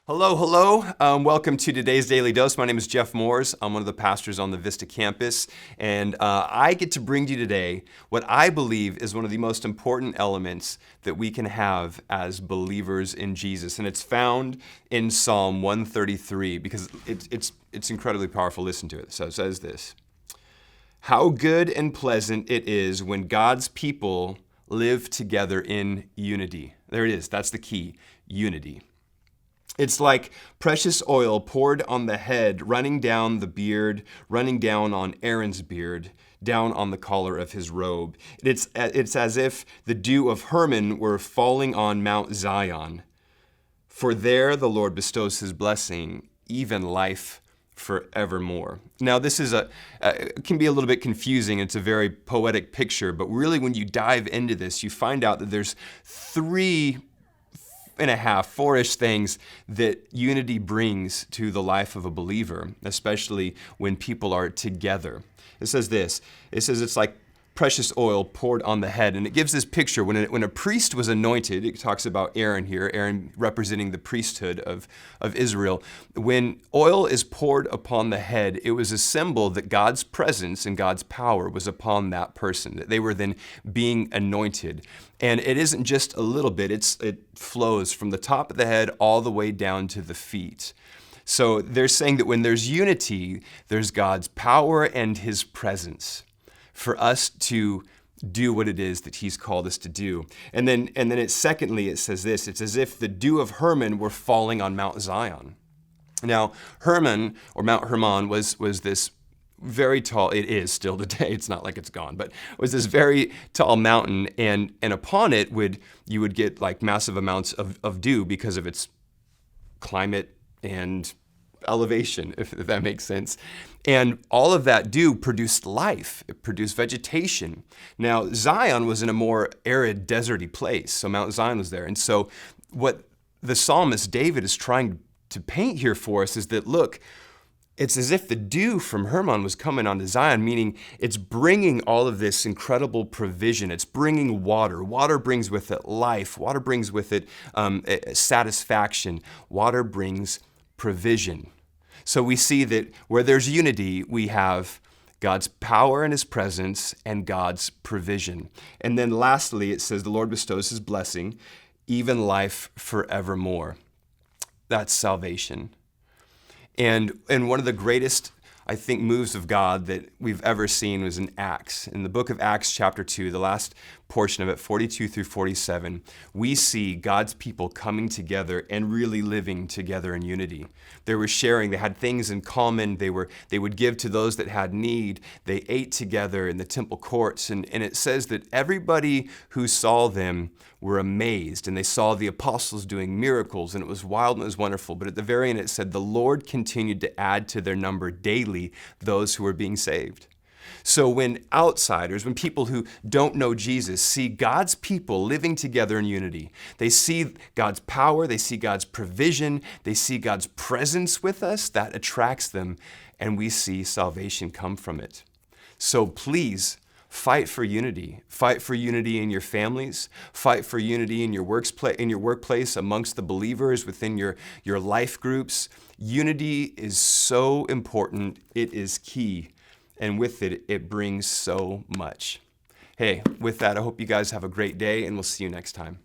Hello, hello. Welcome to today's Daily Dose. My name is Jeff Moores. I'm one of the pastors on the Vista campus, and I get to bring to you today what I believe is one of the most important elements that we can have as believers in Jesus, and it's found in Psalm 133 because it's incredibly powerful. Listen to it. So it says this: "How good and pleasant it is when God's people live together in unity." There it is. That's the key: unity. It's like precious oil poured on the head, running down the beard, running down on Aaron's beard, down on the collar of his robe. It's as if the dew of Hermon were falling on Mount Zion. For there the Lord bestows his blessing, even life forevermore. Now, this is can be a little bit confusing. It's a very poetic picture, but really when you dive into this, you find out that there's four-ish things that unity brings to the life of a believer, especially when people are together. It says this: it says it's like precious oil poured on the head. And it gives this picture when a priest was anointed. It talks about Aaron here, Aaron representing the priesthood of Israel. When oil is poured upon the head, it was a symbol that God's presence and God's power was upon that person, that they were then being anointed. And it isn't just a little bit, it flows from the top of the head all the way down to the feet. So they're saying that when there's unity, there's God's power and his presence for us to do what it is that he's called us to do. And then secondly, it says this: it's as if the dew of Hermon were falling on Mount Zion. Now, Hermon, or Mount Hermon, was this very tall, it is still today, it's not like it's gone, but it was this very tall mountain, and upon it you would get like massive amounts of dew because of its climate and elevation, if that makes sense. And all of that dew produced life. It produced vegetation. Now, Zion was in a more arid, deserty place, so Mount Zion was there. And so what the psalmist David is trying to paint here for us is that, look, it's as if the dew from Hermon was coming onto Zion, meaning it's bringing all of this incredible provision. It's bringing water. Water brings with it life. Water brings with it satisfaction. Water brings provision. So we see that where there's unity, we have God's power and his presence and God's provision. And then lastly, it says the Lord bestows his blessing, even life forevermore. That's salvation. And one of the greatest, I think, moves of God that we've ever seen was in Acts. In the book of Acts chapter 2, the last portion of it, 42 through 47, we see God's people coming together and really living together in unity. They were sharing, they had things in common, they would give to those that had need, they ate together in the temple courts, and it says that everybody who saw them were amazed, and they saw the apostles doing miracles, and it was wild and it was wonderful. But at the very end it said, the Lord continued to add to their number daily those who were being saved. So when outsiders, when people who don't know Jesus see God's people living together in unity, they see God's power, they see God's provision, they see God's presence with us, that attracts them, and we see salvation come from it. So please, fight for unity. Fight for unity in your families. Fight for unity in your workplace, amongst the believers, within your life groups. Unity is so important. It is key. And with it, it brings so much. Hey, with that, I hope you guys have a great day, and we'll see you next time.